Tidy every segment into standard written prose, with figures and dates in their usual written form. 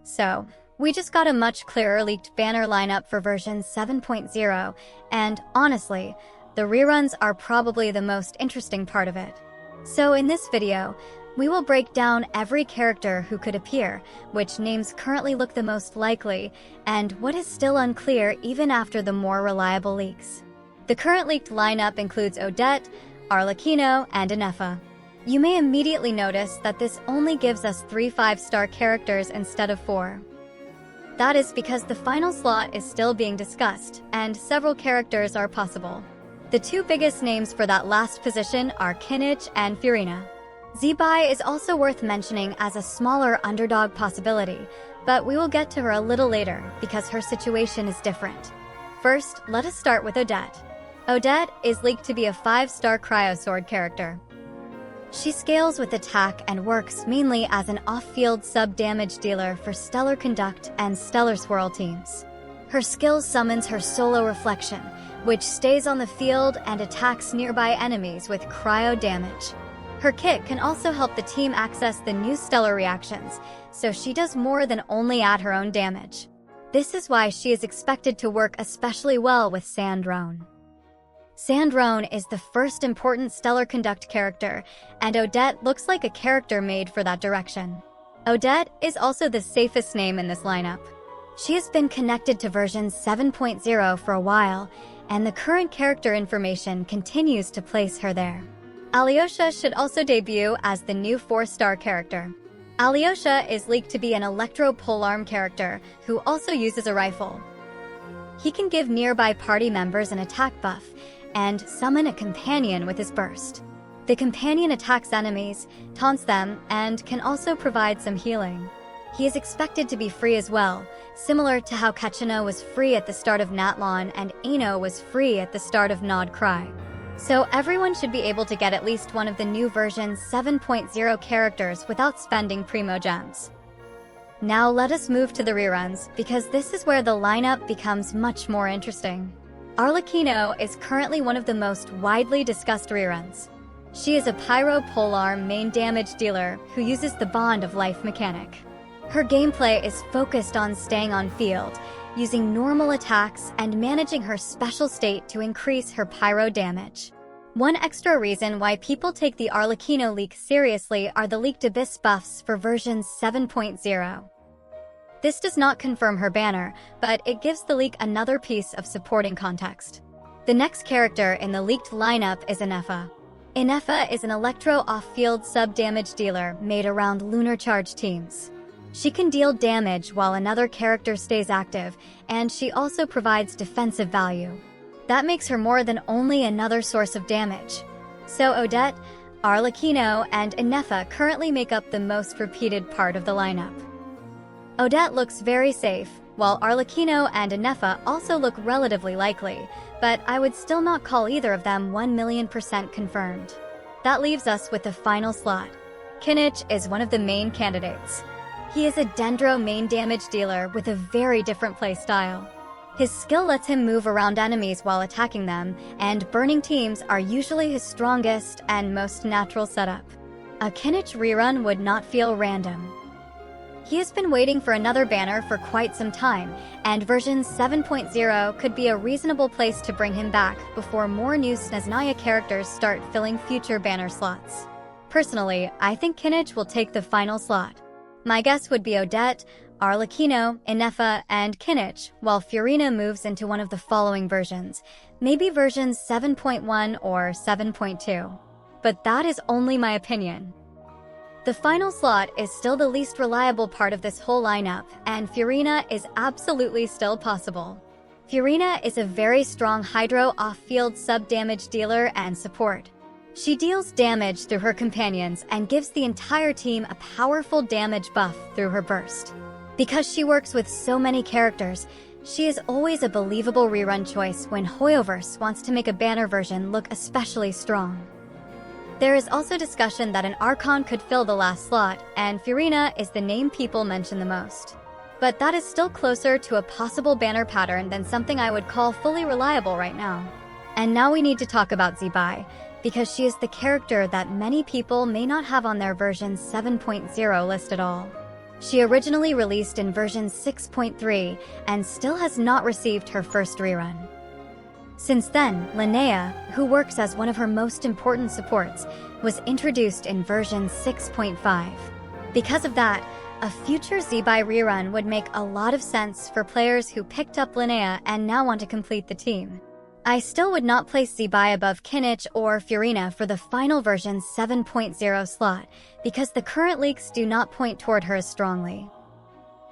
So, we just got a much clearer leaked banner lineup for version 7.0, and honestly, the reruns are probably the most interesting part of it. So in this video, we will break down every character who could appear, which names currently look the most likely, and what is still unclear even after the more reliable leaks. The current leaked lineup includes Odette, Arlecchino, and Ineffa. You may immediately notice that this only gives us 3 5-star characters instead of 4. That is because the final slot is still being discussed, and several characters are possible. The 2 biggest names for that last position are Kinich and Furina. Zebai is also worth mentioning as a smaller underdog possibility, but we will get to her a little later because her situation is different. First, let us start with Odette. Odette is leaked to be a 5-star Cryosword character. She scales with attack and works mainly as an off-field sub-damage dealer for Stellar Conduct and Stellar Swirl teams. Her skill summons her Solo Reflection, which stays on the field and attacks nearby enemies with cryo damage. Her kit can also help the team access the new stellar reactions, so she does more than only add her own damage. This is why she is expected to work especially well with Sandrone. Sandrone is the first important Stellar Conduct character, and Odette looks like a character made for that direction. Odette is also the safest name in this lineup. She has been connected to version 7.0 for a while, and the current character information continues to place her there. Alyosha should also debut as the new 4-star character. Alyosha is leaked to be an electro polearm character who also uses a rifle. He can give nearby party members an attack buff and summon a companion with his burst. The companion attacks enemies, taunts them, and can also provide some healing. He is expected to be free as well, similar to how Kachino was free at the start of Natlan and Aino was free at the start of Nod Cry. So everyone should be able to get at least one of the new version 7.0 characters without spending Primo Gems. Now let us move to the reruns, because this is where the lineup becomes much more interesting. Arlecchino is currently one of the most widely discussed reruns. She is a Pyro Polearm main damage dealer who uses the Bond of Life mechanic. Her gameplay is focused on staying on field, using normal attacks and managing her special state to increase her pyro damage. One extra reason why people take the Arlecchino leak seriously are the leaked Abyss buffs for version 7.0. This does not confirm her banner, but it gives the leak another piece of supporting context. The next character in the leaked lineup is Ineffa. Ineffa is an electro off-field sub-damage dealer made around lunar charge teams. She can deal damage while another character stays active, and she also provides defensive value. That makes her more than only another source of damage. So Odette, Arlecchino, and Ineffa currently make up the most repeated part of the lineup. Odette looks very safe, while Arlecchino and Ineffa also look relatively likely, but I would still not call either of them 1,000,000% confirmed. That leaves us with the final slot. Kinich is one of the main candidates. He is a Dendro main damage dealer with a very different playstyle. His skill lets him move around enemies while attacking them, and burning teams are usually his strongest and most natural setup. A Kinich rerun would not feel random. He has been waiting for another banner for quite some time, and version 7.0 could be a reasonable place to bring him back before more new Snezhnaya characters start filling future banner slots. Personally, I think Kinich will take the final slot. My guess would be Odette, Arlecchino, Ineffa, and Kinich, while Furina moves into one of the following versions, maybe versions 7.1 or 7.2. But that is only my opinion. The final slot is still the least reliable part of this whole lineup, and Furina is absolutely still possible. Furina is a very strong Hydro off-field sub-damage dealer and support. She deals damage through her companions and gives the entire team a powerful damage buff through her burst. Because she works with so many characters, she is always a believable rerun choice when Hoyoverse wants to make a banner version look especially strong. There is also discussion that an Archon could fill the last slot, and Furina is the name people mention the most. But that is still closer to a possible banner pattern than something I would call fully reliable right now. And now we need to talk about Zebai, because she is the character that many people may not have on their version 7.0 list at all. She originally released in version 6.3 and still has not received her first rerun. Since then, Linnea, who works as one of her most important supports, was introduced in version 6.5. Because of that, a future Zebai rerun would make a lot of sense for players who picked up Linnea and now want to complete the team. I still would not place Zebai above Kinich or Furina for the final version 7.0 slot, because the current leaks do not point toward her as strongly.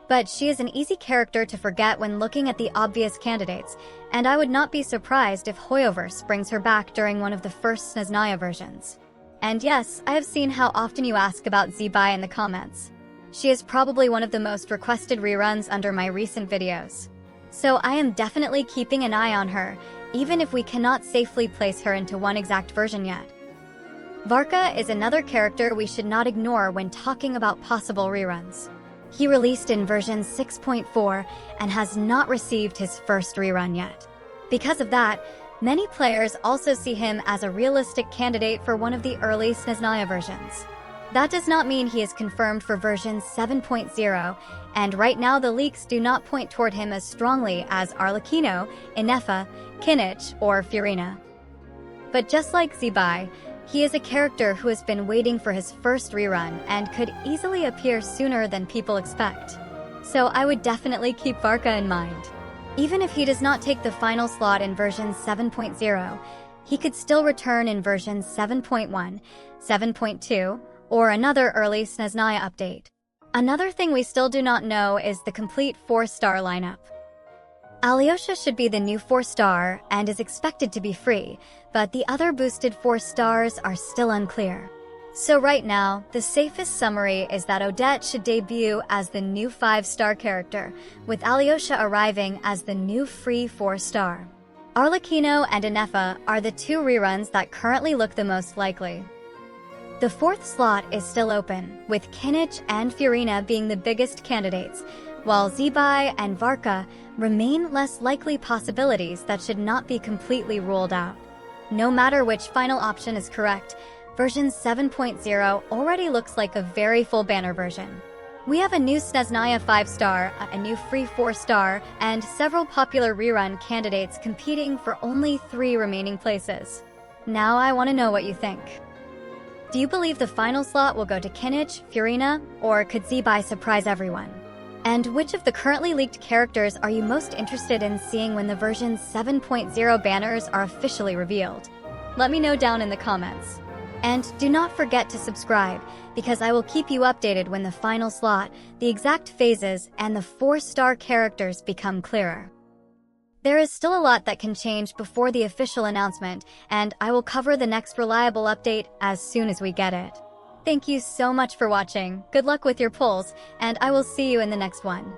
But she is an easy character to forget when looking at the obvious candidates, and I would not be surprised if Hoyoverse brings her back during one of the first Snezhnaya versions. And yes, I have seen how often you ask about Zebai in the comments. She is probably one of the most requested reruns under my recent videos. So I am definitely keeping an eye on her, even if we cannot safely place her into one exact version yet. Varka is another character we should not ignore when talking about possible reruns. He released in version 6.4 and has not received his first rerun yet. Because of that, many players also see him as a realistic candidate for one of the early Snezhnaya versions. That does not mean he is confirmed for version 7.0, and right now the leaks do not point toward him as strongly as Arlecchino, Inefa, Kinich, or Furina. But just like Zebai, he is a character who has been waiting for his first rerun and could easily appear sooner than people expect. So I would definitely keep Varka in mind. Even if he does not take the final slot in version 7.0, he could still return in version 7.1, 7.2, or another early Snezhnaya update. Another thing we still do not know is the complete 4-star lineup. Alyosha should be the new 4-star and is expected to be free, but the other boosted 4 stars are still unclear. So right now, the safest summary is that Odette should debut as the new 5-star character, with Alyosha arriving as the new free 4-star. Arlecchino and Inefa are the 2 reruns that currently look the most likely. The 4th slot is still open, with Kinich and Furina being the biggest candidates, while Zebai and Varka remain less likely possibilities that should not be completely ruled out. No matter which final option is correct, version 7.0 already looks like a very full banner version. We have a new Snezhnaya 5-star, a new free 4-star, and several popular rerun candidates competing for only 3 remaining places. Now I want to know what you think. Do you believe the final slot will go to Kinich, Furina, or could Zebai surprise everyone? And which of the currently leaked characters are you most interested in seeing when the version 7.0 banners are officially revealed? Let me know down in the comments. And do not forget to subscribe, because I will keep you updated when the final slot, the exact phases, and the 4-star characters become clearer. There is still a lot that can change before the official announcement, and I will cover the next reliable update as soon as we get it. Thank you so much for watching, good luck with your polls, and I will see you in the next one.